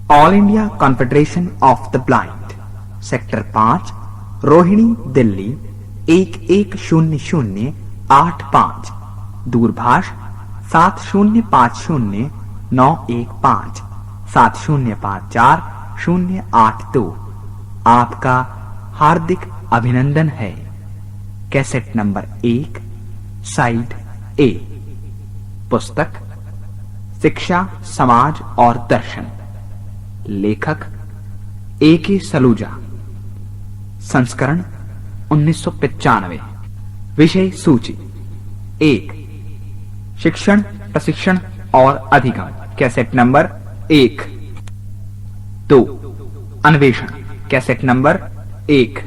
All India confederation of the blind, sector 5, Rohini, Delhi 110085, दूरभाष 705091 7054 आपका हार्दिक अभिनंदन है। कैसेट नंबर 1, साइड ए। पुस्तक शिक्षा, समाज और दर्शन, लेखक A.K. सलूजा, संस्करण 1995। विषय सूची 1, शिक्षण, प्रशिक्षण और अधिगम, कैसेट नंबर 1। 2, अन्वेषण, कैसेट नंबर 1।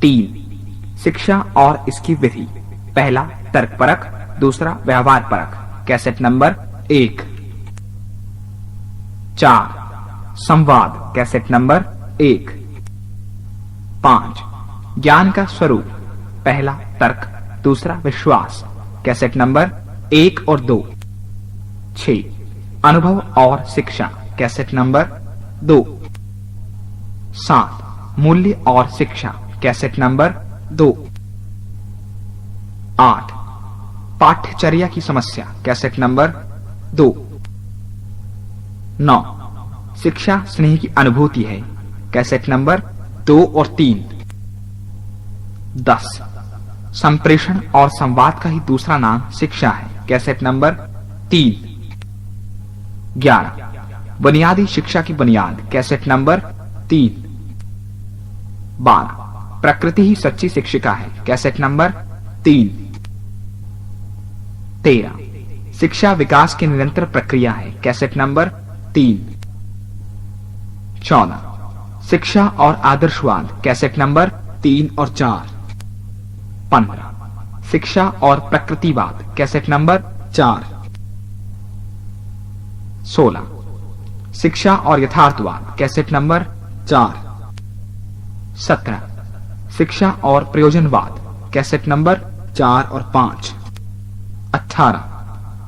3, शिक्षा और इसकी विधि, पहला तर्कपरक, दूसरा व्यवहार परक, कैसेट नंबर 1। 4, संवाद, कैसेट नंबर 1। 5, ज्ञान का स्वरूप, पहला तर्क, दूसरा विश्वास, कैसेट नंबर 1 और 2। 6, अनुभव और शिक्षा, कैसेट नंबर 2। 7, मूल्य और शिक्षा, कैसेट नंबर 2। 8, पाठ्यचर्या की समस्या, कैसेट नंबर 2। 9, शिक्षा स्नेह की अनुभूति है, कैसेट नंबर 2 और 3। 10, संप्रेषण और संवाद का ही दूसरा नाम शिक्षा है, कैसेट नंबर 3। 11, बुनियादी शिक्षा की बुनियाद, कैसेट नंबर 3। 12, प्रकृति ही सच्ची शिक्षिका है, कैसेट नंबर 3। 13, शिक्षा विकास की निरंतर प्रक्रिया है, कैसेट नंबर 3। 14, शिक्षा और आदर्शवाद, कैसेट नंबर 3 और 4। 15, शिक्षा और प्रकृतिवाद, कैसेट नंबर 4। 16, शिक्षा और यथार्थवाद, कैसेट नंबर 4। 17, शिक्षा और प्रयोजनवाद, कैसेट नंबर 4 और 5। 18,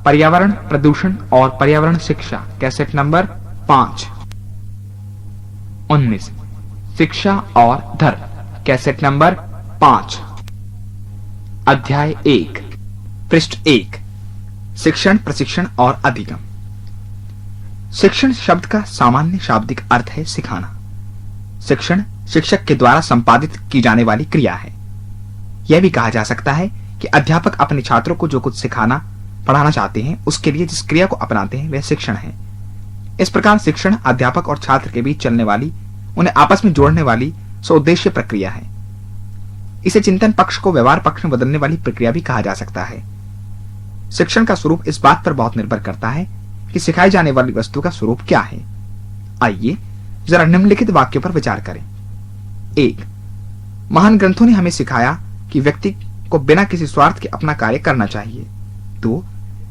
पर्यावरण प्रदूषण और पर्यावरण शिक्षा, कैसेट नंबर 5। 19, शिक्षा और धर्म, कैसेट नंबर 5। अध्याय 1, पृष्ठ 1, शिक्षण, प्रशिक्षण और अधिगम। शिक्षण शब्द का सामान्य शाब्दिक अर्थ है सिखाना। शिक्षण शिक्षक के द्वारा संपादित की जाने वाली क्रिया है। यह भी कहा जा सकता है कि अध्यापक अपने छात्रों को जो कुछ सिखाना पढ़ाना चाहते हैं उसके लिए जिस क्रिया को अपनाते हैं वह शिक्षण है। इस प्रकार शिक्षण अध्यापक और छात्र के बीच चलने वाली, उन्हें आपस में जोड़ने वाली सौउद्देश्य प्रक्रिया है। इसे चिंतन पक्ष को व्यवहार पक्ष में बदलने वाली प्रक्रिया भी कहा जा सकता है। शिक्षण का स्वरूप इस बात पर बहुत निर्भर करता है कि सिखाई जाने वाली वस्तु का स्वरूप क्या है। आइए जरा निम्नलिखित वाक्यों पर विचार करें। 1, महान ग्रंथों ने हमें सिखाया कि व्यक्ति को बिना किसी स्वार्थ के अपना कार्य करना चाहिए। 2,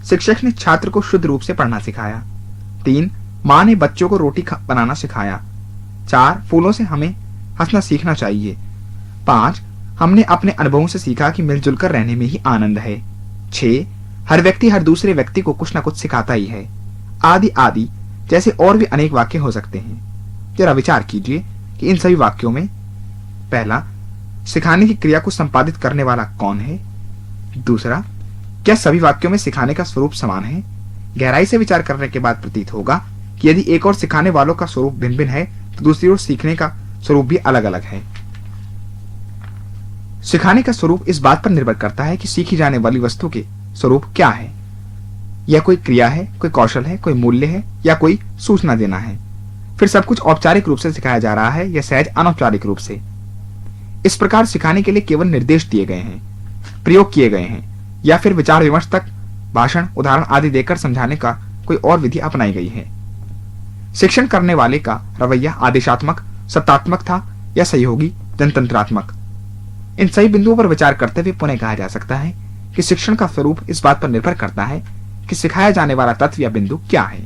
शिक्षक ने छात्र को शुद्ध रूप से पढ़ना सिखाया। 3, मां ने बच्चों को रोटी बनाना सिखाया। 4, फूलों से हमें हंसना सीखना चाहिए। 5, हमने अपने अनुभवों से सीखा कि मिलजुल कर रहने में ही आनंद है। 6, हर व्यक्ति हर दूसरे व्यक्ति को कुछ न कुछ सिखाता ही है, आदि आदि जैसे और भी अनेक वाक्य हो सकते हैं। जरा विचार कीजिए कि इन सभी वाक्यों में पहला, सिखाने की क्रिया को संपादित करने वाला कौन है? दूसरा, क्या सभी वाक्यों में सिखाने का स्वरूप समान है? गहराई से विचार करने के बाद प्रतीत होगा कि यदि एक और सिखाने वालों का स्वरूप भिन्न भिन्न है तो दूसरी ओर सीखने का स्वरूप भी अलग अलग है। सिखाने का स्वरूप इस बात पर निर्भर करता है कि सीखी जाने वाली वस्तु के स्वरूप क्या है। यह कोई क्रिया है, कोई कौशल है, कोई मूल्य है या कोई सूचना देना है। फिर सब कुछ औपचारिक रूप से सिखाया जा रहा है या सहज अनौपचारिक रूप से। इस प्रकार सिखाने के लिए केवल निर्देश दिए गए हैं, प्रयोग किए गए हैं या फिर विचार विमर्श तक भाषण, उदाहरण आदि देकर समझाने का कोई और विधि अपनाई गई है। शिक्षण करने वाले का रवैया आदेशात्मक, सत्तात्मक था या सहयोगी, जनतंत्रात्मक। इन सही बिंदुओं पर विचार करते हुए पुनः कहा जा सकता है कि शिक्षण का स्वरूप इस बात पर निर्भर करता है कि सिखाया जाने वाला तत्व या बिंदु क्या है।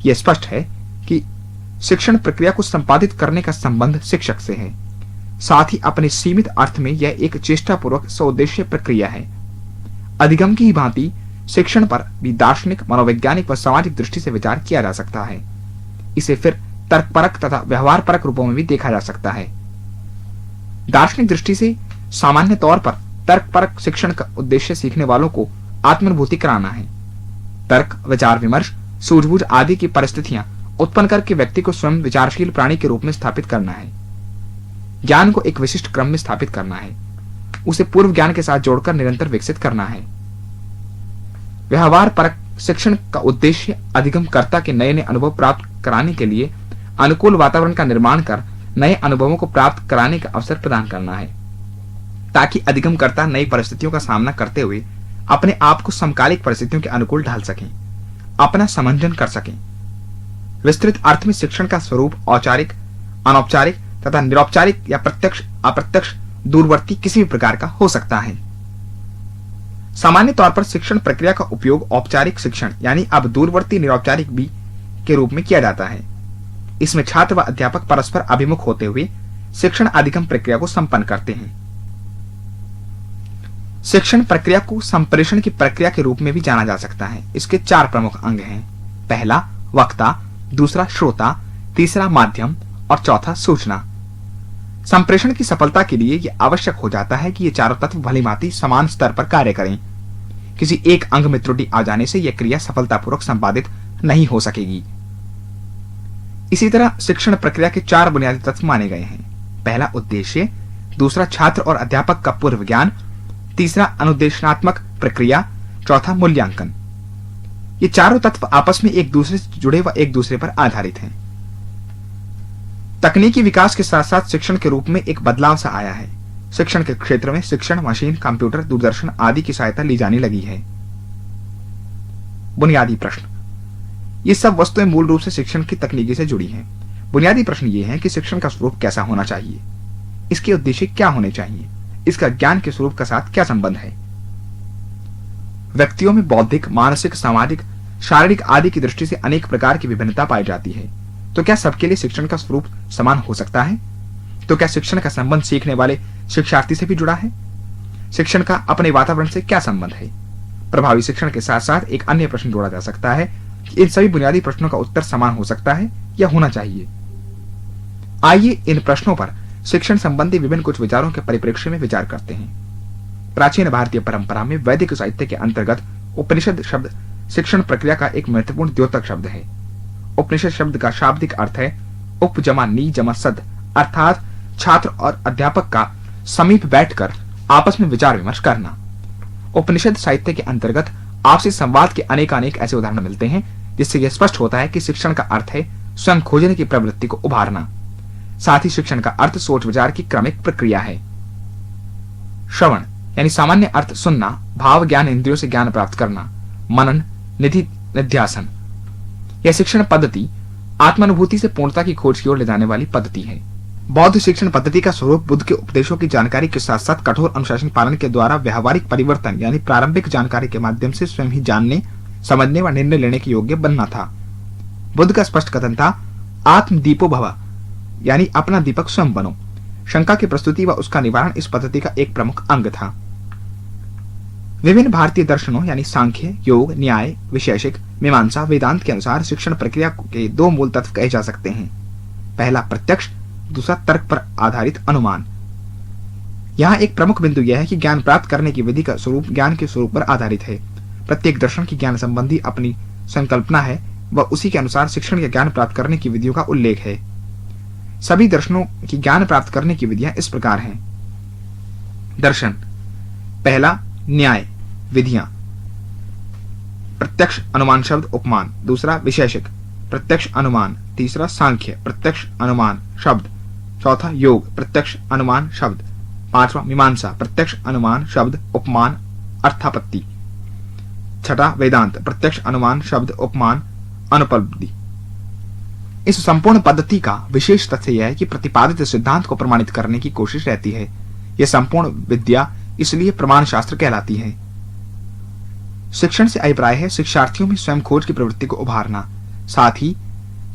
यह स्पष्ट है कि शिक्षण प्रक्रिया को संपादित करने का संबंध शिक्षक से है। साथ ही अपने सीमित अर्थ में यह एक चेष्टापूर्वक सौउद्देश्य प्रक्रिया है। अधिगम की ही भांति शिक्षण पर भी दार्शनिक, मनोवैज्ञानिक व सामाजिक दृष्टि से विचार किया जा सकता है। इसे फिर तर्कपरक तथा व्यवहारपरक रूपों में भी देखा जा सकता है। दार्शनिक दृष्टि से सामान्य तौर पर तर्कपरक शिक्षण का उद्देश्य सीखने वालों को आत्मानुभूति कराना है। तर्क, विचार विमर्श, सूझबूझ आदि की परिस्थितियां उत्पन्न करके व्यक्ति को स्वयं विचारशील प्राणी के रूप में स्थापित करना है। ज्ञान को एक विशिष्ट क्रम में स्थापित करना है, उसे पूर्व ज्ञान के साथ जोड़कर निरंतर विकसित करना है। व्यवहार परक शिक्षण का उद्देश्य अधिगमकर्ता के नए नए अनुभव प्राप्त कराने के लिए अनुकूल वातावरण का निर्माण कर नए अनुभवों को प्राप्त कराने का अवसर प्रदान करना है, ताकि अधिगमकर्ता नई परिस्थितियों का सामना करते हुए अपने आप को समकालिक परिस्थितियों के अनुकूल ढाल सकें, अपना समंजन कर सकें। विस्तृत अर्थ में शिक्षण का स्वरूप औपचारिक, अनौपचारिक तथा निरौपचारिक या प्रत्यक्ष, अप्रत्यक्ष, दूरवर्ती किसी भी प्रकार का हो सकता है। सामान्य तौर पर शिक्षण प्रक्रिया का उपयोग औपचारिक शिक्षण यानी अब दूरवर्ती निरौपचारिक भी के रूप में किया जाता है। इसमें छात्र व अध्यापक परस्पर अभिमुख होते हुए शिक्षण अधिगम प्रक्रिया को संपन्न करते हैं। शिक्षण प्रक्रिया को संप्रेषण की प्रक्रिया के रूप में भी जाना जा सकता है। इसके 4 प्रमुख अंग हैं। पहला वक्ता, दूसरा श्रोता, तीसरा माध्यम और चौथा सूचना। संप्रेषण की सफलता के लिए यह आवश्यक हो जाता है कि ये चारों तत्व भलीभांति समान स्तर पर कार्य करें। किसी एक अंग में त्रुटि आ जाने से यह क्रिया सफलतापूर्वक संपादित नहीं हो सकेगी। इसी तरह शिक्षण प्रक्रिया के 4 बुनियादी तत्व माने गए हैं। पहला उद्देश्य, दूसरा छात्र और अध्यापक का पूर्व ज्ञान, तीसरा अनुदेशनात्मक प्रक्रिया, चौथा मूल्यांकन। ये चारों तत्व आपस में एक दूसरे से जुड़े व एक दूसरे पर आधारित हैं। तकनीकी विकास के साथ साथ शिक्षण के रूप में एक बदलाव सा आया है। शिक्षण के क्षेत्र में शिक्षण मशीन, कंप्यूटर, दूरदर्शन आदि की सहायता ली जाने लगी है। बुनियादी प्रश्न, ये सब वस्तुएं मूल रूप से शिक्षण की तकनीकी से जुड़ी हैं। बुनियादी प्रश्न ये है कि शिक्षण का स्वरूप कैसा होना चाहिए, इसके उद्देश्य क्या होने चाहिए, इसका ज्ञान के स्वरूप का साथ क्या संबंध है। व्यक्तियों में बौद्धिक, मानसिक, सामाजिक, शारीरिक आदि की दृष्टि से अनेक प्रकार की विभिन्नता पाई जाती है। तो क्या सबके लिए शिक्षण का स्वरूप समान हो सकता है? तो क्या शिक्षण का संबंध सीखने वाले शिक्षार्थी से भी जुड़ा है? शिक्षण का अपने वातावरण से क्या संबंध है? प्रभावी शिक्षण के साथ साथ एक अन्य प्रश्न जोड़ा जा सकता है कि इन सभी बुनियादी प्रश्नों का उत्तर समान हो सकता है या होना चाहिए। आइए इन प्रश्नों पर शिक्षण संबंधी विभिन्न कुछ विचारों के परिप्रेक्ष्य में विचार करते हैं। प्राचीन भारतीय परंपरा में वैदिक साहित्य के अंतर्गत उपनिषद शब्द शिक्षण प्रक्रिया का एक महत्वपूर्ण द्योतक शब्द है। उपनिषद शब्द का शाब्दिक अर्थ है उप जमा नी जमा सद, अर्थात छात्र और अध्यापक का समीप बैठकर आपस में विचार विमर्श करना। उपनिषद साहित्य के अंतर्गत आपसी संवाद के अनेकानेक ऐसे उदाहरण मिलते हैं जिससे यह स्पष्ट होता है कि शिक्षण का अर्थ है स्वयं खोजने की प्रवृत्ति को उभारना। साथ ही शिक्षण का अर्थ सोच विचार की क्रमिक प्रक्रिया है। श्रवण यानी सामान्य अर्थ सुनना, भाव ज्ञान इंद्रियों से ज्ञान प्राप्त करना। मनन, निधि निध्यासन, यह शिक्षण पद्धति आत्मानुभूति से पूर्णता की खोज की ओर ले जाने वाली पद्धति है। बौद्ध शिक्षण पद्धति का स्वरूप बुद्ध के उपदेशों की जानकारी के साथ साथ कठोर अनुशासन पालन के द्वारा व्यवहारिक परिवर्तन यानी प्रारंभिक जानकारी के माध्यम से स्वयं ही जानने, समझने व निर्णय लेने के योग्य बनना था। बुद्ध का स्पष्ट कथन था, आत्म दीपो भव, यानी अपना दीपक स्वयं बनो। शंका की प्रस्तुति व उसका निवारण इस पद्धति का एक प्रमुख अंग था। विभिन्न भारतीय दर्शनों यानी सांख्य, योग, न्याय, विशेषिक, मीमांसा, वेदांत के अनुसार शिक्षण प्रक्रिया के 2 मूल तत्व कहे जा सकते हैं। पहला प्रत्यक्ष, दूसरा तर्क पर आधारित अनुमान। यहाँ एक प्रमुख बिंदु यह है कि ज्ञान प्राप्त करने की विधि का स्वरूप ज्ञान के स्वरूप पर आधारित है। प्रत्येक दर्शन की ज्ञान संबंधी अपनी संकल्पना है व उसी के अनुसार शिक्षण या ज्ञान प्राप्त करने की विधियों का उल्लेख है। सभी दर्शनों की ज्ञान प्राप्त करने की विधियां इस प्रकार हैं। दर्शन, पहला न्याय विधियां, प्रत्यक्ष अनुमान शब्द उपमान, दूसरा विशेषिक प्रत्यक्ष अनुमान, तीसरा सांख्य प्रत्यक्ष अनुमान शब्द, चौथा योग प्रत्यक्ष अनुमान शब्द, पांचवा मीमांसा प्रत्यक्ष अनुमान शब्द उपमान अर्थापत्ति, छठा वेदांत प्रत्यक्ष अनुमान शब्द उपमान अनुपलब्धि। इस संपूर्ण पद्धति का विशेष तथ्य यह है कि प्रतिपादित सिद्धांत को प्रमाणित करने की कोशिश रहती है। यह संपूर्ण विद्या इसलिए प्रमाण शास्त्र कहलाती है। शिक्षण से अभिप्राय है शिक्षार्थियों में स्वयं खोज की प्रवृत्ति को उभारना, साथ ही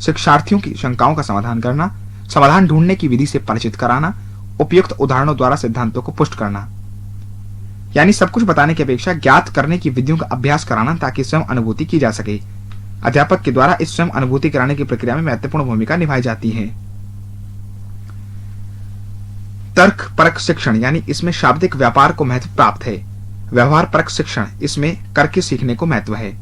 शिक्षार्थियों की शंकाओं का समाधान करना, समाधान ढूंढने की विधि से परिचित कराना, उपयुक्त उदाहरणों द्वारा सिद्धांतों को पुष्ट करना। यानी सब कुछ बताने की अपेक्षा ज्ञात करने की विधियों का अभ्यास कराना ताकि स्वयं अनुभूति की जा सके। अध्यापक के द्वारा इस स्वयं अनुभूति कराने की प्रक्रिया में महत्वपूर्ण भूमिका निभाई जाती है। तर्क परक शिक्षण, यानी इसमें शाब्दिक व्यापार को महत्व प्राप्त है। व्यवहार परक शिक्षण, इसमें करके सीखने को महत्व है।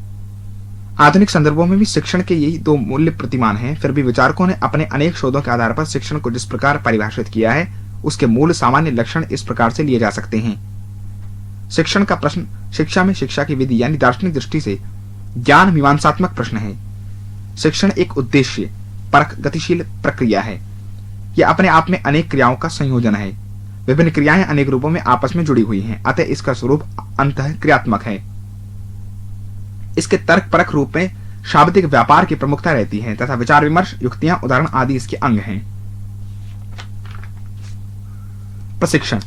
आधुनिक संदर्भों में भी शिक्षण के यही दो मूल्य प्रतिमान हैं। फिर भी विचारकों ने अपने अनेक शोधों के आधार पर शिक्षण को जिस प्रकार परिभाषित किया है उसके मूल सामान्य लक्षण इस प्रकार से लिए जा सकते हैं। शिक्षण का प्रश्न शिक्षा में शिक्षा की विधि यानी दार्शनिक दृष्टि से ज्ञान मीमांसात्मक प्रश्न है। शिक्षण एक उद्देश्य परक गतिशील प्रक्रिया है। यह अपने आप में अनेक क्रियाओं का संयोजन है। विभिन्न क्रियाएं अनेक रूपों में आपस में जुड़ी हुई हैं, अतः इसका स्वरूप अंतः क्रियात्मक है। इसके तर्क परक रूप में शाब्दिक व्यापार की प्रमुखता रहती है तथा विचार विमर्श, युक्तियां, उदाहरण आदि इसके अंग हैं। प्रशिक्षण।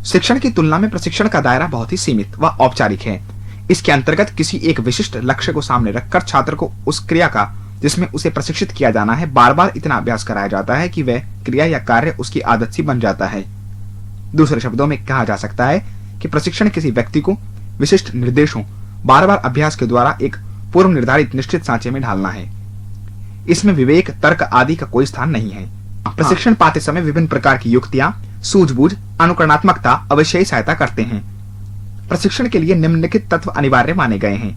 शिक्षण की तुलना में प्रशिक्षण का दायरा बहुत ही सीमित व औपचारिक है। इसके अंतर्गत किसी एक विशिष्ट लक्ष्य को सामने रखकर छात्र को उस क्रिया का जिसमें उसे प्रशिक्षित किया जाना है बार बार इतना अभ्यास कराया जाता है कि वह क्रिया या कार्य उसकी आदत सी बन जाता है। दूसरे शब्दों में कहा जा सकता है कि प्रशिक्षण किसी व्यक्ति को विशिष्ट निर्देशों बार बार अभ्यास के द्वारा एक पूर्व निर्धारित निश्चित सांचे में ढालना है। इसमें विवेक, तर्क आदि का कोई स्थान नहीं है। प्रशिक्षण पाते समय विभिन्न प्रकार की युक्तियां, सूझबूझ, अनुकरणात्मकता अवश्य ही सहायता करते हैं। प्रशिक्षण के लिए निम्नलिखित तत्व अनिवार्य माने गए हैं।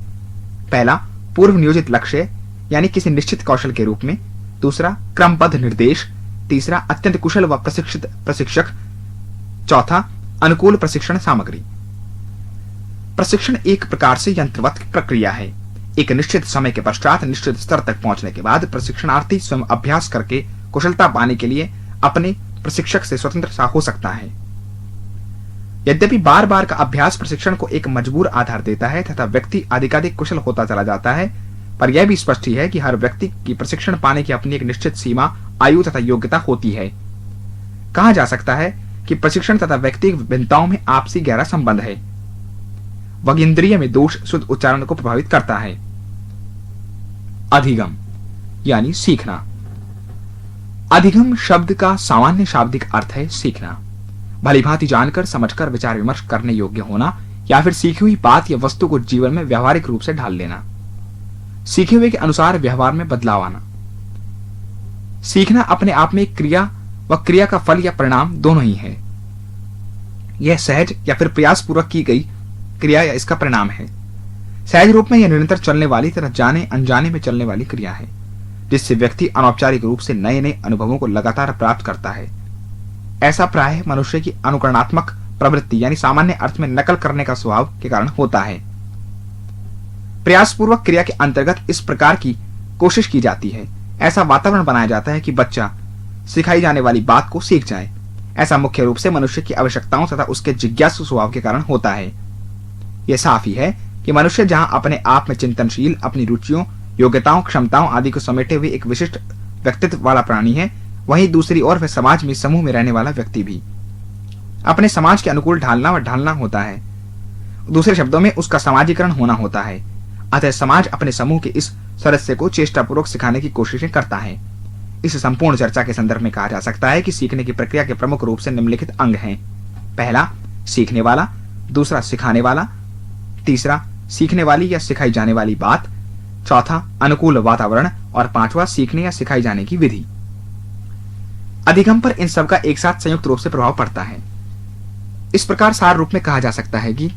पहला, पूर्व नियोजित लक्ष्य यानी किसी निश्चित कौशल के रूप में। दूसरा, क्रमबद्ध निर्देश। तीसरा, अत्यंत कुशल व प्रशिक्षित प्रशिक्षक। चौथा, अनुकूल प्रशिक्षण सामग्री। प्रशिक्षण एक प्रकार से यंत्रवत प्रक्रिया है। एक निश्चित समय के पश्चात निश्चित स्तर तक पहुंचने के बाद प्रशिक्षणार्थी स्वयं अभ्यास करके कुशलता पाने के लिए अपने प्रशिक्षक से स्वतंत्र सा हो सकता है। यद्यपि बार बार का अभ्यास प्रशिक्षण को एक मजबूर आधार देता है तथा व्यक्ति अधिकाधिक कुशल होता चला जाता है, पर यह भी स्पष्ट ही है कि हर व्यक्ति की प्रशिक्षण पाने की अपनी एक निश्चित सीमा, आयु तथा योग्यता होती है। कहा जा सकता है कि प्रशिक्षण तथा व्यक्तिगत भिन्नताओं में आपसी गहरा संबंध है। वगिंद्रिय में दोष शुद्ध उच्चारण को प्रभावित करता है। अधिगम यानी सीखना। अधिगम शब्द का सामान्य शाब्दिक अर्थ है सीखना। भलीभांति जानकर समझकर विचार विमर्श करने योग्य होना या फिर सीखी हुई बात या वस्तु को जीवन में व्यवहारिक रूप से ढाल लेना। सीखे हुए के अनुसार व्यवहार में बदलाव आना। सीखना अपने आप में क्रिया व क्रिया का फल या परिणाम दोनों ही है। यह सहज या फिर प्रयास पूर्वक की गई क्रिया या इसका परिणाम है। सहज रूप में यह निरंतर चलने वाली तथा जाने अनजाने में चलने वाली क्रिया है, जिससे व्यक्ति अनौपचारिक रूप से नए नए अनुभवों को लगातार प्राप्त करता है। ऐसा प्रायः मनुष्य की अनुकरणात्मक प्रवृत्ति यानी सामान्य अर्थ में नकल करने का स्वभाव के कारण होता है। प्रयासपूर्वक क्रिया के अंतर्गत इस प्रकार की कोशिश की जाती है, ऐसा वातावरण बनाया जाता है कि बच्चा सिखाई जाने वाली बात को सीख जाए। ऐसा मुख्य रूप से मनुष्य की आवश्यकताओं तथा उसके जिज्ञासु स्वभाव के कारण होता है। यह साफ ही है कि मनुष्य जहां अपने आप में चिंतनशील, अपनी रुचियों, योग्यताओं, क्षमताओं आदि को समेटे हुए एक विशिष्ट व्यक्तित्व वाला प्राणी है, वहीं दूसरी ओर वह समाज में समूह में रहने वाला व्यक्ति भी अपने समाज के अनुकूल ढालना व ढालना होता है। दूसरे शब्दों में उसका समाजीकरण होना होता है। अतः समाज अपने समूह के इस सदस्य को चेष्टापूर्वक सिखाने की कोशिशें करता है। इस संपूर्ण चर्चा के संदर्भ में कहा जा सकता है कि सीखने की प्रक्रिया के प्रमुख रूप से निम्नलिखित अंग हैं। पहला, सीखने वाला। दूसरा, सिखाने वाला। तीसरा, सीखने वाली या सिखाई जाने वाली बात। चौथा, अनुकूल वातावरण। और पांचवा, सीखने या सिखाई जाने की विधि। अधिगम पर इन सबका एक साथ संयुक्त रूप से प्रभाव पड़ता है। इस प्रकार सार रूप में कहा जा सकता है कि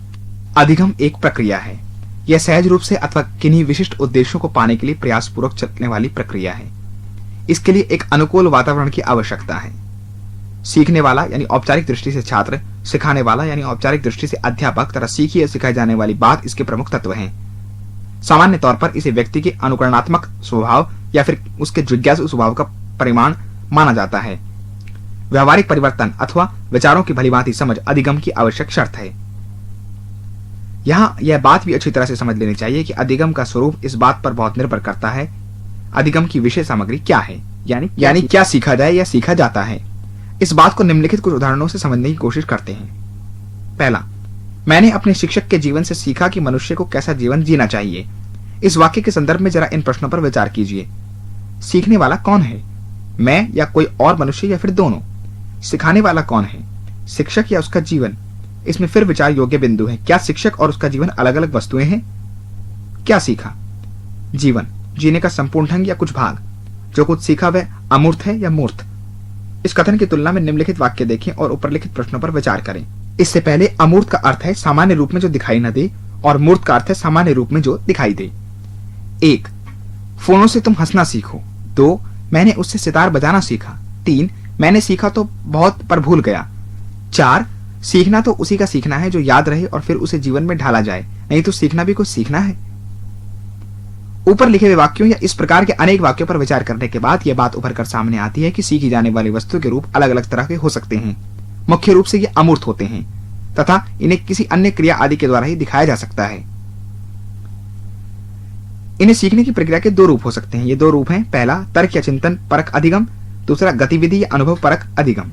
अधिगम एक प्रक्रिया है। यह सहज रूप से अथवा किन्हीं विशिष्ट उद्देश्यों को पाने के लिए प्रयासपूर्वक चलने वाली प्रक्रिया है। इसके लिए एक अनुकूल वातावरण की आवश्यकता है। सीखने वाला यानी औपचारिक दृष्टि से छात्र, सिखाने वाला यानी औपचारिक दृष्टि से अध्यापक तथा सीखी या सिखाई जाने वाली बात इसके प्रमुख तत्व हैं। सामान्य तौर पर इसे व्यक्ति के अनुकरणात्मक स्वभाव या फिर उसके जिज्ञासु स्वभाव का परिमाण माना जाता है। व्यवहारिक परिवर्तन अथवा विचारों की भलीभांति समझ अधिगम की आवश्यक शर्त है। यहां यह बात भी अच्छी तरह से समझ लेनी चाहिए कि अधिगम का स्वरूप इस बात पर बहुत निर्भर करता है अधिगम की विषय सामग्री क्या है, यानी क्या सीखा जाए या सीखा जाता है। इस बात को निम्नलिखित कुछ उदाहरणों से समझने की कोशिश करते हैं। पहला, मैंने अपने शिक्षक के जीवन से सीखा कि मनुष्य को कैसा जीवन जीना चाहिए। इस वाक्य के संदर्भ में जरा इन प्रश्नों पर विचार कीजिए। सीखने वाला कौन है, मैं या कोई और मनुष्य या फिर दोनों? सिखाने वाला कौन है, शिक्षक या उसका जीवन? इसमें फिर विचार योग्य बिंदु है। क्या शिक्षक और उसका जीवन अलग अलग वस्तुएं हैं? क्या सीखा? जीवन जीने का संपूर्ण ढंग या कुछ भाग? जो कुछ सीखा वह अमूर्त है या मूर्त? इस कथन की तुलना में निम्नलिखित वाक्य देखें और उपरलिखित प्रश्नों पर विचार करें। इससे पहले अमूर्त का अर्थ है सामान्य रूप में जो दिखाई न दे, और मूर्त का अर्थ है सामान्य रूप में जो दिखाई दे। 1. फोनों से तुम हंसना सीखो। 2. मैंने उससे सितार बजाना सीखा। 3. मैंने सीखा तो बहुत पर भूल गया। 4. सीखना तो उसी का सीखना है जो याद रहे और फिर उसे जीवन में ढाला जाए, नहीं तो सीखना भी कुछ सीखना है। ऊपर लिखे हुए वाक्यों या इस प्रकार के अनेक वाक्यों पर विचार करने के बाद यह बात उभर कर सामने आती है कि सीखी जाने वाली वस्तु के रूप अलग अलग तरह के हो सकते हैं। मुख्य रूप से ये अमूर्त होते हैं तथा इन्हें किसी अन्य क्रिया आदि के द्वारा ही दिखाया जा सकता है। इन्हें सीखने की प्रक्रिया के 2 रूप हो सकते हैं। ये 2 रूप हैं, पहला तर्क या चिंतन परक अधिगम, दूसरा गतिविधि या अनुभव परक अधिगम।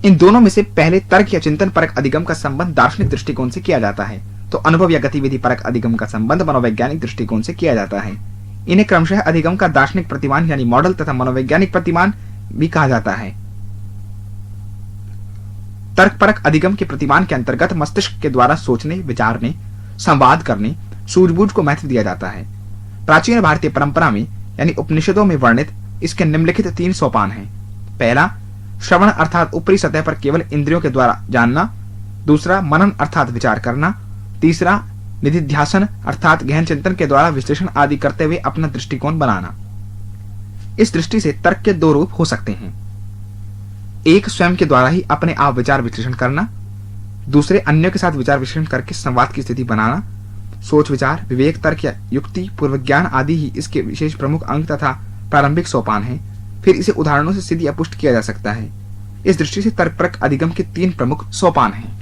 इन दोनों में से पहले तर्क या चिंतन परक अधिगम का संबंध दार्शनिक दृष्टिकोण से किया जाता है, तो अनुभव या गतिविधि परक अधिगम का संबंध मनोवैज्ञानिक दृष्टिकोण से किया जाता है। इन्हें क्रमशः अधिगम का दार्शनिक प्रतिमान यानी मॉडल तथा मनोवैज्ञानिक प्रतिमान भी कहा जाता है। तर्क परक अधिगम के प्रतिमान के अंतर्गत मस्तिष्क के द्वारा सोचने, विचारने, संवाद करने, सूझबूझ को महत्व दिया जाता है। प्राचीन भारतीय परंपरा में यानी उपनिषदों में वर्णित इसके निम्नलिखित 3 सोपान हैं। पहला श्रवण अर्थात ऊपरी सतह पर केवल इंद्रियों के द्वारा जानना, दूसरा मनन अर्थात विचार करना, तीसरा निधिध्यासन अर्थात गहन चिंतन के द्वारा विश्लेषण आदि करते हुए अपना दृष्टिकोण बनाना। इस दृष्टि से तर्क के 2 रूप हो सकते हैं। एक स्वयं के द्वारा ही अपने आप विचार विश्लेषण करना, दूसरे अन्यों के साथ विचार विश्लेषण करके संवाद की स्थिति बनाना। सोच विचार, विवेक, तर्क या युक्ति, पूर्व ज्ञान आदि ही इसके विशेष प्रमुख अंग तथा प्रारंभिक सोपान हैं। फिर इसे उदाहरणों से सिद्ध या पुष्ट किया जा सकता है। इस दृष्टि से तर्क परक अधिगम के 3 प्रमुख सोपान हैं।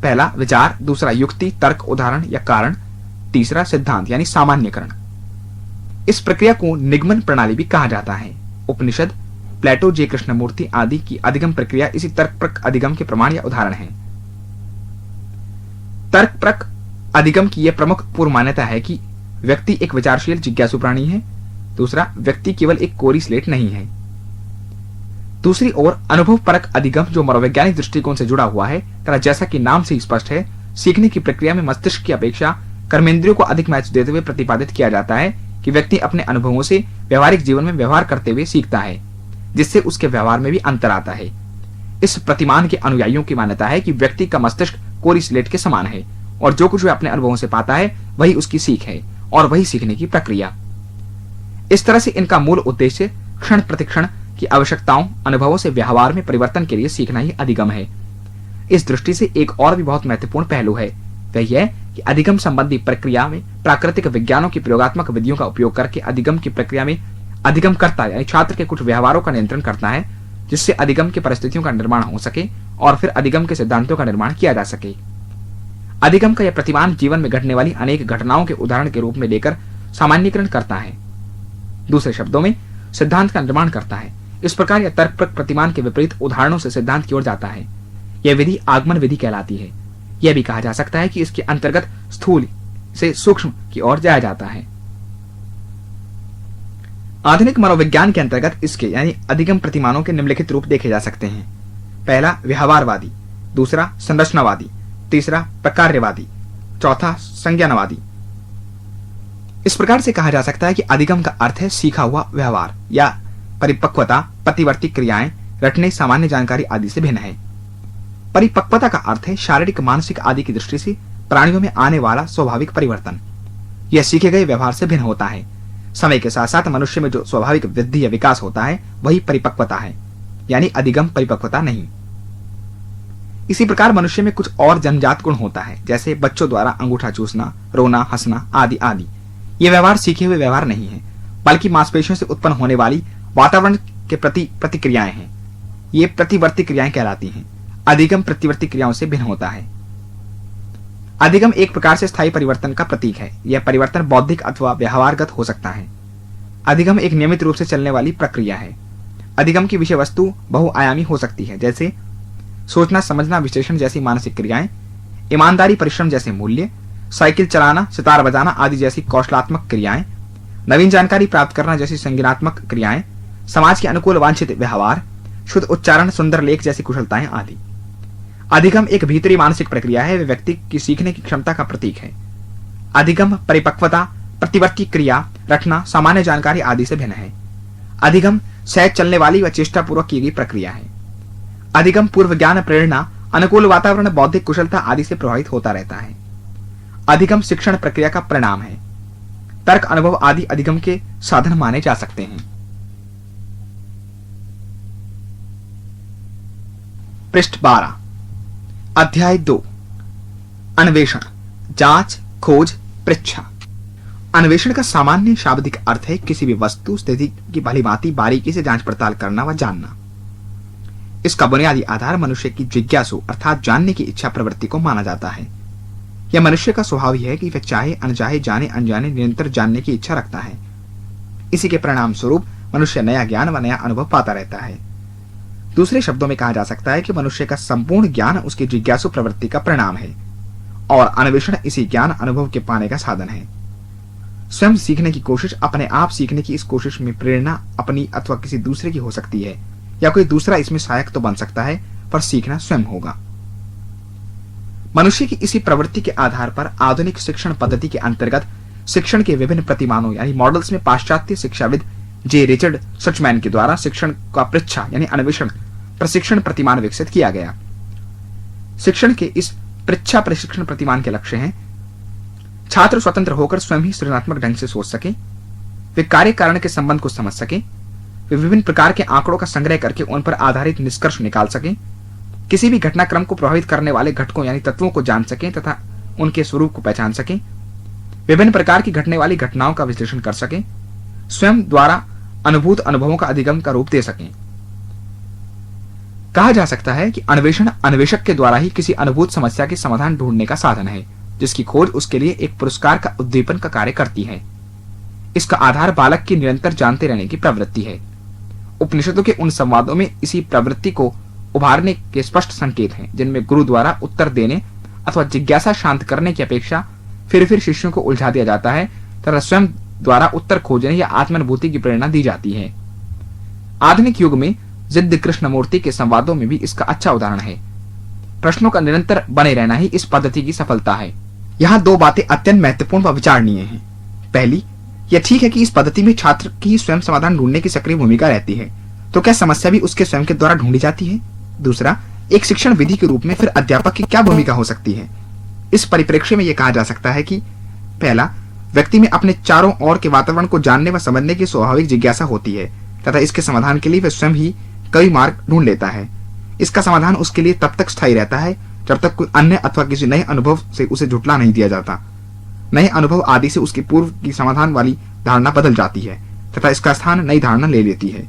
पहला विचार, दूसरा युक्ति, तर्क, उदाहरण या कारण, तीसरा सिद्धांत यानी सामान्यकरण। इस प्रक्रिया को निगमन प्रणाली भी कहा जाता है। उपनिषद, प्लेटो, जे कृष्णमूर्ति आदि की अधिगम प्रक्रिया इसी तर्क परक अधिगम के प्रमाण या उदाहरण है। तर्क परक अधिगम की यह प्रमुख पूर्व मान्यता है कि व्यक्ति एक विचारशील जिज्ञासु प्राणी है। दूसरा, व्यक्ति केवल एक कोरी स्लेट नहीं है। दूसरी ओर अनुभव परक अधिगम जो मनोवैज्ञानिक दृष्टिकोण से जुड़ा हुआ है तथा जैसा कि नाम से ही स्पष्ट है, सीखने की प्रक्रिया में मस्तिष्क की अपेक्षा कर्मेंद्रियों को अधिक महत्व देते हुए प्रतिपादित किया जाता है कि व्यक्ति अपने अनुभवों से व्यवहारिक जीवन में व्यवहार करते हुए सीखता है, जिससे उसके व्यवहार में भी अंतर आता है। इस प्रतिमान के अनुयायियों की मान्यता है कि व्यक्ति का मस्तिष्क कोरी स्लेट के समान है और जो कुछ वह अपने अनुभवों से पाता है वही उसकी सीख है और वही सीखने की प्रक्रिया। इस तरह से इनका मूल उद्देश्य क्षण प्रतिक्षण की आवश्यकताओं, अनुभवों से व्यवहार में परिवर्तन के लिए सीखना ही अधिगम है। इस दृष्टि से एक और भी बहुत महत्वपूर्ण पहलू है, वह यह कि अधिगम संबंधी प्रक्रिया में प्राकृतिक विज्ञानों की प्रयोगात्मक विधियों का उपयोग करके अधिगम की प्रक्रिया में अधिगमकर्ता यानी छात्र के कुछ व्यवहारों का नियंत्रण करता है, जिससे अधिगम की परिस्थितियों का निर्माण हो सके और फिर अधिगम के सिद्धांतों का निर्माण किया जा सके। अधिगम का यह प्रतिमान जीवन में घटने वाली अनेक घटनाओं के उदाहरण के रूप में लेकर सामान्यीकरण करता है, दूसरे शब्दों में सिद्धांत का निर्माण करता है। इस प्रकार यह तर्क परक प्रतिमान के विपरीत उदाहरणों से सिद्धांत की ओर जाता है। यह विधि आगमन विधि कहलाती है। यह भी कहा जा सकता है कि इसके अंतर्गत स्थूल से सूक्ष्म की ओर जाया जाता है। आधुनिक मनोविज्ञान के अंतर्गत इसके यानी अधिगम प्रतिमानों के निम्नलिखित रूप देखे जा सकते हैं। पहला व्यवहारवादी, दूसरा संरचनावादी, तीसरा प्रकार्यवादी, चौथा संज्ञानवादी। इस प्रकार से कहा जा सकता है कि अधिगम का अर्थ है सीखा हुआ व्यवहार या परिपक्वता, प्रतिवर्ती क्रियाएं, रटने, सामान्य जानकारी आदि से भिन्न है। परिपक्वता का अर्थ है शारीरिक, मानसिक आदि की दृष्टि से प्राणियों में आने वाला स्वाभाविक परिवर्तन। यह सीखे गए व्यवहार से भिन्न होता है। समय के साथ साथ मनुष्य में जो स्वाभाविक वृद्धि या विकास होता है वही परिपक्वता है, यानी अधिगम परिपक्वता नहीं। इसी प्रकार मनुष्य में कुछ और जन्मजात गुण होता है, जैसे बच्चों द्वारा अंगूठा चूसना, रोना, हंसना आदि आदि। ये व्यवहार सीखे हुए व्यवहार नहीं है, बल्कि मांसपेशियों से उत्पन्न होने वाली वातावरण के प्रति प्रतिक्रियाएं हैं। ये प्रतिवर्ती क्रियाएं कहलाती हैं। अधिगम प्रतिवर्ती क्रियाओं से भिन्न होता है। अधिगम एक प्रकार से स्थायी परिवर्तन का प्रतीक है। यह परिवर्तन बौद्धिक अथवा व्यवहारगत हो सकता है। अधिगम एक नियमित रूप से चलने वाली प्रक्रिया है। अधिगम की विषय वस्तु बहुआयामी हो सकती है, जैसे सोचना, समझना, विश्लेषण जैसी मानसिक क्रियाएं, ईमानदारी, परिश्रम जैसे मूल्य, साइकिल चलाना, सितार बजाना आदि जैसी कौशलात्मक क्रियाएं, नवीन जानकारी प्राप्त करना जैसी संज्ञानात्मक क्रियाएं, समाज के अनुकूल वांछित व्यवहार, शुद्ध उच्चारण, सुंदर लेख जैसी कुशलताएं आदि। अधिगम एक भीतरी मानसिक प्रक्रिया है, वे व्यक्ति की सीखने की क्षमता का प्रतीक है। अधिगम परिपक्वता, प्रतिवर्ती क्रिया रखना, सामान्य जानकारी आदि से भिन्न है। अधिगम सहज चलने वाली व चेष्टापूर्वक की गई प्रक्रिया है। अधिगम पूर्व ज्ञान, प्रेरणा, अनुकूल वातावरण, बौद्धिक कुशलता आदि से प्रभावित होता रहता है। अधिगम शिक्षण प्रक्रिया का परिणाम है। तर्क, अनुभव आदि अधिगम के साधन माने जा सकते हैं। पृष्ठ 12, अध्याय 2, अन्वेषण, जांच, खोज, परीक्षा। अन्वेषण का सामान्य शाब्दिक अर्थ है किसी भी वस्तु स्थिति की भलीभांति बारीकी से जांच पड़ताल करना व जानना। इसका बुनियादी आधार मनुष्य की जिज्ञासु अर्थात जानने की इच्छा प्रवृत्ति को माना जाता है। यह मनुष्य का स्वभाव ही है कि वह चाहे अनचाहे, जाने अनजाने निरंतर जानने की इच्छा रखता है। इसी के परिणाम स्वरूप मनुष्य नया ज्ञान व नया अनुभव पाता रहता है। दूसरे शब्दों में कहा जा सकता है कि मनुष्य का संपूर्ण ज्ञान उसकी जिज्ञासु प्रवृत्ति का परिणाम है और अन्वेषण इसी ज्ञान अनुभव के पाने का साधन है। स्वयं सीखने की कोशिश, अपने आप सीखने की इस कोशिश में प्रेरणा अपनी अथवा किसी दूसरे की हो सकती है या कोई दूसरा इसमें सहायक तो बन सकता है, पर सीखना स्वयं होगा। मनुष्य की इसी प्रवृत्ति के आधार पर आधुनिक शिक्षण पद्धति के अंतर्गत शिक्षण के विभिन्न प्रतिमानों यानी मॉडल्स में पाश्चात्य शिक्षाविद जे रिचर्ड सचमैन के द्वारा शिक्षण का परीक्षा यानी अन्वेषण प्रशिक्षण प्रतिमान विकसित किया गया। शिक्षण के इस परीक्षा प्रशिक्षण प्रतिमान के लक्ष्य हैं: छात्र स्वतंत्र होकर स्वयं ही सृजनात्मक ढंग से सोच सके, वे कार्य कारण के संबंध को समझ सके, वे विभिन्न प्रकार के आंकड़ों का संग्रह करके उन पर आधारित निष्कर्ष निकाल सके, किसी भी घटनाक्रम को प्रभावित करने वाले घटकों यानी तत्वों को जान सके तथा उनके स्वरूप को पहचान सके, विभिन्न प्रकार की घटने वाली घटनाओं का विश्लेषण कर सके, स्वयं द्वारा अनुभूत अनुभवों का अधिगम का रूप दे सके। कहा जा सकता है कि अन्वेषण अन्वेषक के द्वारा ही किसी अनुभूत समस्या के समाधान ढूंढने का साधन है, जिसकी खोज उसके लिए एक पुरस्कार का उद्दीपन का कार्य करती है। इसका आधार बालक की निरंतर जानते रहने की प्रवृत्ति है। उपनिषदों के उन संवादों में इसी प्रवृत्ति को उभारने के स्पष्ट संकेत हैं, जिनमें गुरु द्वारा उत्तर देने अथवा जिज्ञासा शांत करने की अपेक्षा फिर शिष्यों को उलझा दिया जाता है तथा स्वयं द्वारा उत्तर खोजने या आत्मानुभूति की प्रेरणा दी जाती है। आधुनिक युग में जिद्द कृष्णमूर्ति के संवादों में भी इसका अच्छा उदाहरण है। प्रश्नों का निरंतर बने रहना ही इस पद्धति की सफलता है। यहाँ दो बातें अत्यंत महत्वपूर्ण व विचारणीय हैं। पहली, यह ठीक है कि इस पद्धति में छात्र की स्वयं समाधान ढूंढने की सक्रिय भूमिका रहती है, तो क्या समस्या भी उसके स्वयं के द्वारा ढूंढी जाती है? दूसरा, एक शिक्षण विधि के रूप में फिर अध्यापक की क्या भूमिका हो सकती है? इस परिप्रेक्ष्य में यह कहा जा सकता है कि पहला, व्यक्ति में अपने चारों ओर के वातावरण को जानने व समझने की स्वाभाविक जिज्ञासा होती है तथा इसके समाधान के लिए वह स्वयं ही कई मार्ग ढूंढ लेता है। इसका समाधान उसके लिए तब तक स्थायी रहता है जब तक कोई अन्य अथवा किसी नए अनुभव से उसे झुटला नहीं दिया जाता। नए अनुभव आदि से उसकी पूर्व की समाधान वाली धारणा बदल जाती है तथा इसका स्थान नई धारणा ले लेती है।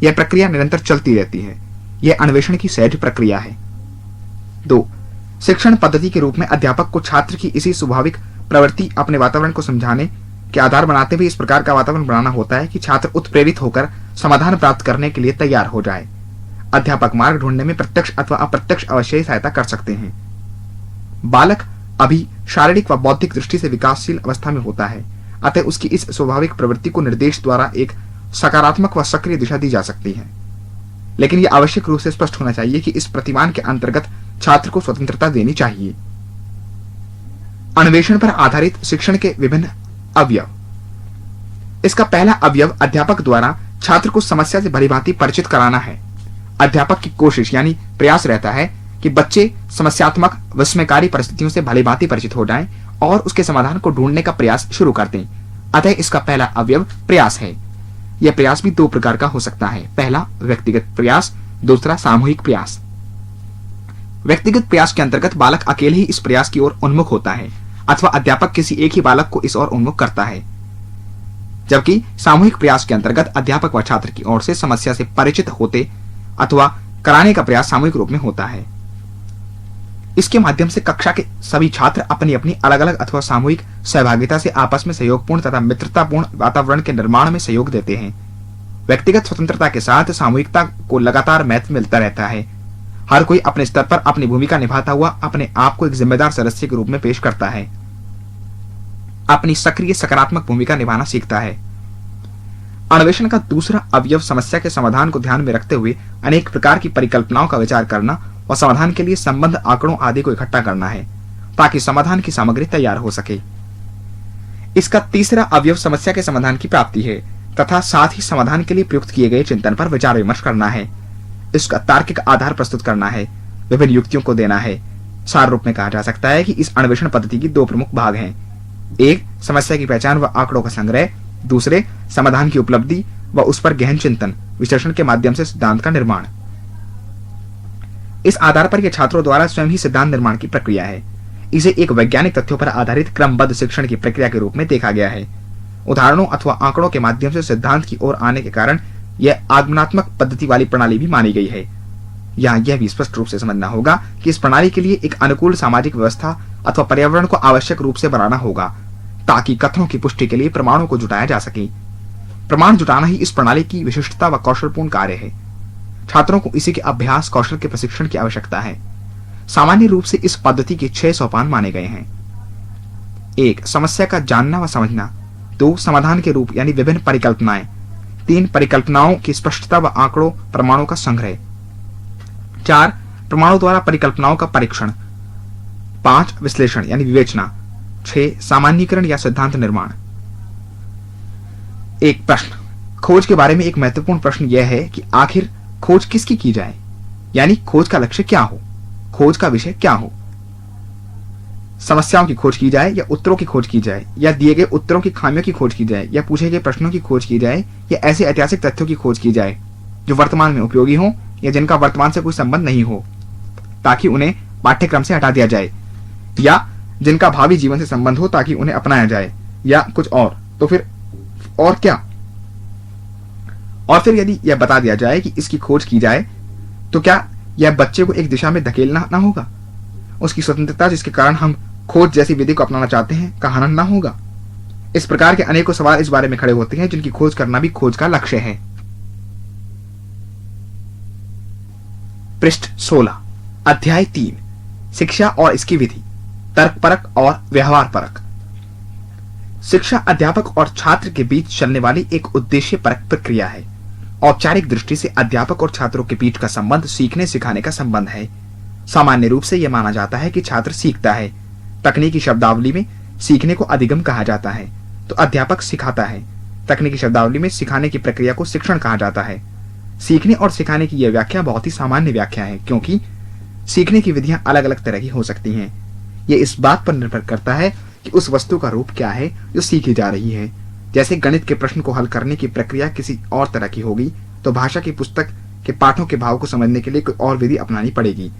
यह प्रक्रिया निरंतर चलती रहती है। यह अन्वेषण की सहज प्रक्रिया है। 2. शिक्षण पद्धति के रूप में अध्यापक को छात्र की इसी स्वाभाविक प्रवृत्ति अपने वातावरण को समझाने के आधार बनाते हुए इस प्रकार का वातावरण बनाना होता है कि छात्र उत्प्रेरित होकर समाधान प्राप्त करने के लिए तैयार हो जाए। अध्यापक मार्ग ढूंढने में प्रत्यक्ष अथवा अप्रत्यक्ष अवश्य सहायता कर सकते हैं। बालक अभी शारीरिक व बौद्धिक दृष्टि से विकासशील अवस्था में होता है, अतः उसकी इस स्वाभाविक प्रवृत्ति को निर्देश द्वारा एक सकारात्मक व सक्रिय दिशा दी जा सकती है। लेकिन यह आवश्यक रूप से स्पष्ट होना चाहिए कि इस प्रतिमान के अंतर्गत छात्र को स्वतंत्रता देनी चाहिए। अन्वेषण पर आधारित शिक्षण के विभिन्न अवयव। इसका पहला अवयव अध्यापक द्वारा छात्र को समस्या से भलीभांति परिचित कराना है। अध्यापक की कोशिश यानी प्रयास रहता है कि बच्चे समस्यात्मक विस्मयकारी परिस्थितियों से भलीभांति परिचित हो जाएं और उसके समाधान को ढूंढने का प्रयास शुरू कर दें। अतः इसका पहला अवयव प्रयास है। यह प्रयास भी दो प्रकार का हो सकता है। पहला व्यक्तिगत प्रयास, दूसरा सामूहिक प्रयास। व्यक्तिगत प्रयास के अंतर्गत बालक अकेले ही इस प्रयास की ओर उन्मुख होता है अथवा अध्यापक किसी एक ही बालक को इस ओर उन्मुख करता है, जबकि सामूहिक प्रयास के अंतर्गत अध्यापक व छात्र की ओर से समस्या से परिचित होते अथवा कराने का प्रयास सामूहिक रूप में होता है। इसके माध्यम से कक्षा के सभी छात्र अपनी अपनी अलग अलग अथवा सामूहिक सहभागिता से आपस में सहयोगपूर्ण तथा मित्रतापूर्ण वातावरण के निर्माण में सहयोग देते हैं। व्यक्तिगत स्वतंत्रता के साथ सामूहिकता को लगातार महत्व मिलता रहता है। हर कोई अपने स्तर पर अपनी भूमिका निभाता हुआ अपने आप को एक जिम्मेदार सदस्य के रूप में पेश करता है, अपनी सक्रिय सकारात्मक भूमिका निभाना सीखता है। अन्वेषण का दूसरा अवयव समस्या के समाधान को ध्यान में रखते हुए अनेक प्रकार की परिकल्पनाओं का विचार करना और समाधान के लिए संबंध आंकड़ों आदि को इकट्ठा करना है ताकि समाधान की सामग्री तैयार हो सके। इसका तीसरा अवयव समस्या के समाधान की प्राप्ति है तथा साथ ही समाधान के लिए प्रयुक्त किए गए चिंतन पर विचार विमर्श करना है, इसका तार्किक आधार प्रस्तुत करना है, विभिन्न युक्तियों को देना है। सार रूप में कहा जा सकता है कि इस अन्वेषण पद्धति की दो प्रमुख भाग हैं। एक, समस्या की पहचान व आंकड़ों का संग्रह। दूसरे, समाधान की उपलब्धि व उस पर गहन चिंतन विश्लेषण के माध्यम से सिद्धांत का निर्माण। इस आधार पर यह छात्रों द्वारा स्वयं ही सिद्धांत निर्माण की प्रक्रिया है। इसे एक वैज्ञानिक तथ्यों पर आधारित क्रमबद्ध शिक्षण की प्रक्रिया के रूप में देखा गया है। उदाहरणों अथवा आंकड़ों के माध्यम से सिद्धांत की ओर आने के कारण यह आगमनात्मक पद्धति वाली प्रणाली भी मानी गई है। यहाँ यह भी स्पष्ट रूप से समझना होगा कि इस प्रणाली के लिए एक अनुकूल सामाजिक व्यवस्था अथवा पर्यावरण को आवश्यक रूप से बनाना होगा ताकि कथनों की पुष्टि के लिए प्रमाणों को जुटाया जा सके। प्रमाण जुटाना ही इस प्रणाली की विशिष्टता व कौशलपूर्ण कार्य है। छात्रों को इसी के अभ्यास कौशल के प्रशिक्षण की आवश्यकता है। सामान्य रूप से इस पद्धति के 6 सोपान माने गए हैं। 1, समस्या का जानना व समझना। 2, समाधान के रूप यानी विभिन्न परिकल्पनाएं। 3, परिकल्पनाओं की स्पष्टता व आंकड़ों प्रमाणों का संग्रह। 4, प्रमाणों द्वारा परिकल्पनाओं का परीक्षण। 5, विश्लेषण यानी विवेचना। 6, सामान्यीकरण या सिद्धांत निर्माण। एक प्रश्न। खोज के बारे में एक महत्वपूर्ण प्रश्न यह है कि आखिर खोज किसकी की जाए, यानी खोज का लक्ष्य क्या हो, खोज का विषय क्या हो। समस्याओं की खोज की जाए या उत्तरों की खोज की जाए, या दिए गए उत्तरों की खामियों की खोज की जाए, या पूछे गए प्रश्नों की खोज की जाए, या ऐसे ऐतिहासिक तथ्यों की खोज की जाए जो वर्तमान में उपयोगी हो या जिनका वर्तमान से कोई संबंध नहीं हो ताकि उन्हें पाठ्यक्रम से हटा दिया जाए, या जिनका भावी जीवन से संबंध हो ताकि उन्हें अपनाया जाए, या कुछ और। तो फिर और क्या? और फिर यदि यह बता दिया जाए कि इसकी खोज की जाए तो क्या यह बच्चे को एक दिशा में धकेलना ना होगा? उसकी स्वतंत्रता जिसके कारण हम खोज जैसी विधि को अपनाना चाहते हैं का हनन ना होगा? इस प्रकार के अनेकों सवाल इस बारे में खड़े होते हैं जिनकी खोज करना भी खोज का लक्ष्य है। पृष्ठ 16, अध्याय 3, शिक्षा और इसकी विधि, तर्कपरक और व्यवहारपरक। शिक्षा अध्यापक और छात्र के बीच चलने वाली एक उद्देश्यपरक प्रक्रिया है। औपचारिक दृष्टि से अध्यापक और छात्रों के बीच का संबंध सीखने सिखाने का संबंध है। सामान्य रूप से यह माना जाता है कि छात्र सीखता है। तकनीकी शब्दावली में सीखने को अधिगम कहा जाता है, तो अध्यापक सिखाता है। तकनीकी शब्दावली में सिखाने की प्रक्रिया को शिक्षण कहा जाता है। सीखने और सिखाने की यह व्याख्या बहुत ही सामान्य व्याख्या है क्योंकि सीखने की विधियां अलग अलग तरह की हो सकती हैं। यह इस बात पर निर्भर करता है कि उस वस्तु का रूप क्या है जो सीखी जा रही है। जैसे गणित के प्रश्न को हल करने की प्रक्रिया किसी और तरह की होगी तो भाषा की पुस्तक के पाठों के भाव को समझने के लिए कोई और विधि अपनानी पड़ेगी।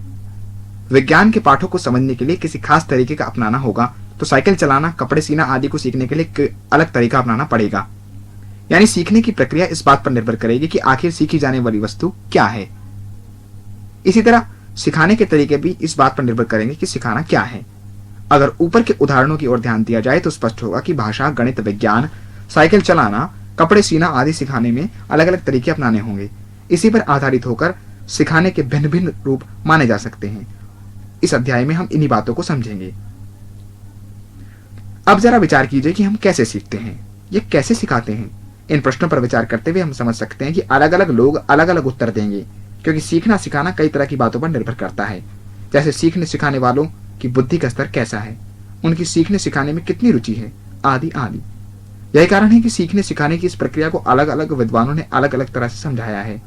विज्ञान के पाठों को समझने के लिए किसी खास तरीके का अपनाना होगा तो साइकिल चलाना, कपड़े सीना आदि को सीखने के लिए अलग तरीका अपनाना पड़ेगा। यानी सीखने की प्रक्रिया इस बात पर निर्भर करेगी कि आखिर सीखी जाने वाली वस्तु क्या है। इसी तरह सिखाने के तरीके भी इस बात पर निर्भर करेंगे कि सिखाना क्या है। अगर ऊपर के उदाहरणों की ओर ध्यान दिया जाए तो स्पष्ट होगा कि भाषा, गणित, विज्ञान, साइकिल चलाना, कपड़े सीना आदि सिखाने में अलग अलग तरीके अपनाने होंगे। इसी पर आधारित होकर सिखाने के भिन्न भिन्न रूप माने जा सकते हैं। इस अध्याय में हम इन्हीं बातों को समझेंगे। अब जरा विचार कीजिए कि हम कैसे सीखते हैं, ये कैसे सिखाते हैं। इन प्रश्नों पर विचार करते हुए हम समझ सकते हैं कि अलग अलग लोग अलग अलग उत्तर देंगे क्योंकि सीखना सिखाना कई तरह की बातों पर निर्भर करता है। जैसे सीखने सिखाने वालों की बुद्धि का स्तर कैसा है, उनकी सीखने सिखाने में कितनी रुचि है, आदि आदि। यही कारण है कि सीखने सिखाने की इस प्रक्रिया को अलग अलग विद्वानों ने अलग अलग तरह से समझाया है।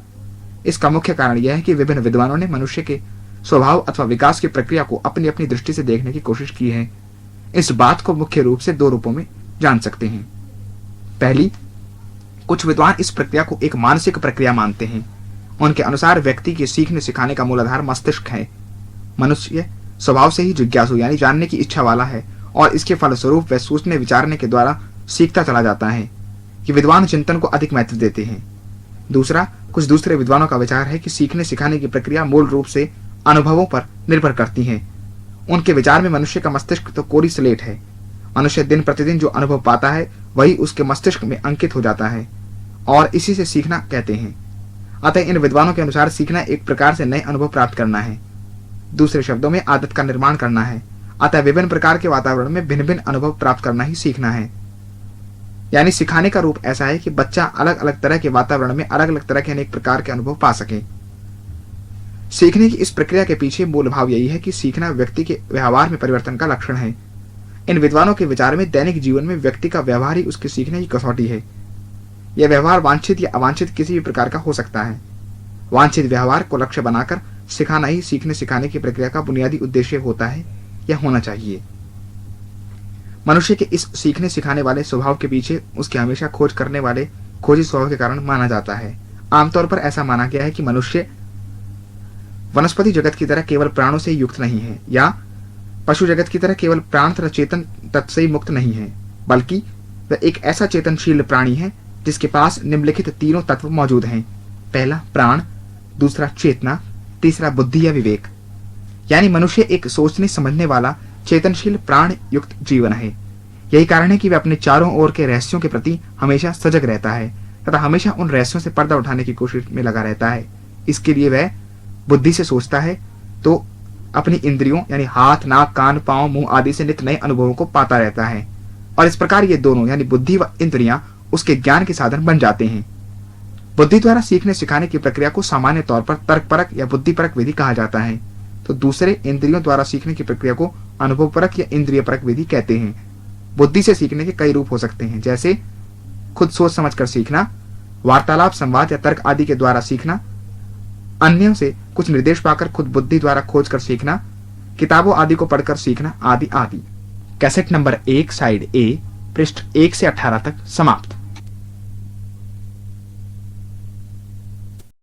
इसका मुख्य कारण यह है कि विभिन्न विद्वानों ने मनुष्य के स्वभाव अथवा विकास की प्रक्रिया को अपनी अपनी दृष्टि से देखने की कोशिश की है। इस बात को मुख्य रूप से 2 रूपों में जान सकते हैं। पहली, कुछ विद्वान इस प्रक्रिया को एक मानसिक प्रक्रिया मानते हैं। उनके अनुसार व्यक्ति के सीखने सिखाने का मूलाधार मस्तिष्क है। मनुष्य स्वभाव से ही जिज्ञासु यानी जानने की इच्छा वाला है और इसके फलस्वरूप वह सोचने विचारने के द्वारा सीखता चला जाता है। कि विद्वान चिंतन को अधिक महत्व देते हैं। दूसरा, कुछ दूसरे विद्वानों का विचार है कि सीखने सिखाने की प्रक्रिया मूल रूप से अनुभवों पर निर्भर करती है। उनके विचार में मनुष्य का मस्तिष्क तो कोरी स्लेट है। मनुष्य दिन प्रतिदिन जो अनुभव पाता है वही उसके मस्तिष्क में अंकित हो जाता है और इसी से सीखना कहते हैं। अतः इन विद्वानों के अनुसार सीखना एक प्रकार से नए अनुभव प्राप्त करना है, दूसरे शब्दों में आदत का निर्माण करना है। अतः विभिन्न प्रकार के वातावरण में भिन्न भिन्न अनुभव प्राप्त करना ही सीखना है। यानी सिखाने का रूप ऐसा है कि बच्चा अलग अलग तरह के वातावरण में अलग अलग तरह के अनेक प्रकार के अनुभव पा सके। सीखने की इस प्रक्रिया के पीछे मूल भाव यही है कि सीखना व्यक्ति के व्यवहार में परिवर्तन का लक्षण है। इन विद्वानों के विचार में दैनिक जीवन में व्यक्ति का व्यवहार ही उसके सीखने की कसौटी है। यह व्यवहार वांछित या अवांछित किसी भी प्रकार का हो सकता है। वांछित व्यवहार को लक्ष्य बनाकर सिखाना ही सीखने सिखाने की प्रक्रिया का बुनियादी उद्देश्य होता है या होना चाहिए। मनुष्य के इस सीखने सिखाने वाले स्वभाव के पीछे उसके हमेशा खोज करने वाले खोजी स्वभाव के कारण माना जाता है। आमतौर पर ऐसा माना गया है कि मनुष्य वनस्पति जगत की तरह केवल प्राणों से युक्त नहीं है या पशु जगत की तरह केवल प्राण तथा चेतन तत्व से ही मुक्त नहीं है, बल्कि वह एक ऐसा चेतनशील प्राणी है जिसके पास निम्नलिखित तीनों तत्व मौजूद हैं। पहला प्राण, दूसरा चेतना, तीसरा बुद्धि या विवेक। यानी मनुष्य एक सोचने समझने वाला चेतनशील प्राण युक्त जीवन है। यही कारण है कि वह अपने चारों ओर के रहस्यों के प्रति हमेशा सजग रहता है तथा हमेशा उन रहस्यों से पर्दा उठाने की कोशिश में लगा रहता है। इसके लिए वह बुद्धि से सोचता है तो अपनी इंद्रियों यानी हाथ, नाक, कान, पांव, मुंह आदि से नित्य नए अनुभवों को पाता रहता है और इस प्रकार ये दोनों यानी बुद्धि व इंद्रियां उसके ज्ञान के साधन बन जाते हैं। बुद्धि द्वारा सीखने सिखाने की प्रक्रिया को सामान्य तौर पर तर्कपरक या बुद्धिपरक विधि कहा जाता है, तो दूसरे इंद्रियों द्वारा सीखने की प्रक्रिया को अनुभवपरक या इंद्रियपरक विधि कहते हैं। बुद्धि से सीखने के कई रूप हो सकते हैं, जैसे खुद सोच समझकर सीखना, वार्तालाप, संवाद या तर्क आदि के द्वारा सीखना, अन्यों से कुछ निर्देश पाकर खुद बुद्धि द्वारा खोज कर सीखना, किताबों आदि को पढ़कर सीखना आदि आदि। कैसेट नंबर 1 साइड ए पृष्ठ 1 से 18 तक समाप्त।